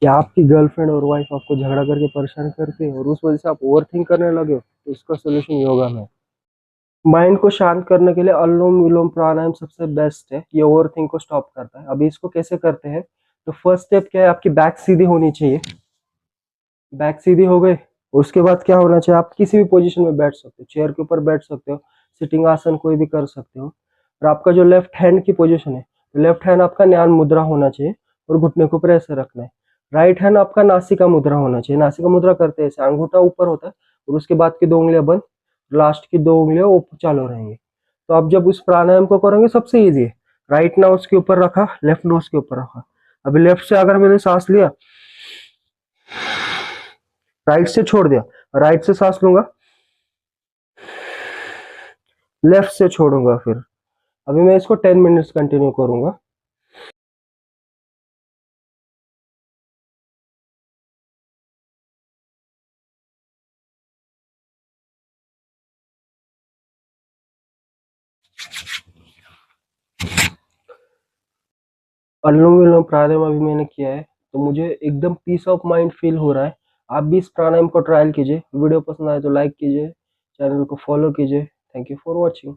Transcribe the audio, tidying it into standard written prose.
क्या आपकी गर्लफ्रेंड और वाइफ आपको झगड़ा करके परेशान करती है और उस वजह से आप ओवर थिंक करने लगे हो, तो इसका सोल्यूशन योगा में है। माइंड को शांत करने के लिए अनुलोम विलोम प्राणायाम सबसे बेस्ट है। ये ओवर थिंक को स्टॉप करता है। अभी इसको कैसे करते हैं? तो फर्स्ट स्टेप क्या है, आपकी बैक सीधी होनी चाहिए। बैक सीधी हो गई। उसके बाद क्या होना चाहिए, आप किसी भी पोजीशन में बैठ सकते हो, चेयर के ऊपर बैठ सकते हो, सिटिंग आसन कोई भी कर सकते हो। और आपका जो लेफ्ट हैंड की पोजीशन है, तो लेफ्ट हैंड आपका न्यान मुद्रा होना चाहिए और घुटने को ऊपर ऐसे रखना है। राइट हैंड आपका नासिका मुद्रा होना चाहिए। नासिका मुद्रा करते हैं ऐसे, अंगूठा ऊपर होता है और उसके बाद की 2 उंगलियां बंद, लास्ट की 2 उंगलियां ऊपर चालू रहेंगी। तो आप जब उस प्राणायाम को करेंगे सबसे ईजी है। राइट नोज के ऊपर रखा, लेफ्ट नोज के ऊपर रखा। अभी लेफ्ट से अगर मैंने सांस लिया, राइट से छोड़ दिया, राइट से सांस लूंगा, लेफ्ट से छोड़ूंगा। फिर अभी मैं इसको 10 मिनट्स कंटिन्यू करूंगा। अनुलोम विलोम प्राणायाम अभी मैंने किया है, तो मुझे एकदम पीस ऑफ माइंड फील हो रहा है। आप भी इस प्राणायाम को ट्रायल कीजिए। वीडियो पसंद आए तो लाइक कीजिए, चैनल को फॉलो कीजिए। Thank you for watching.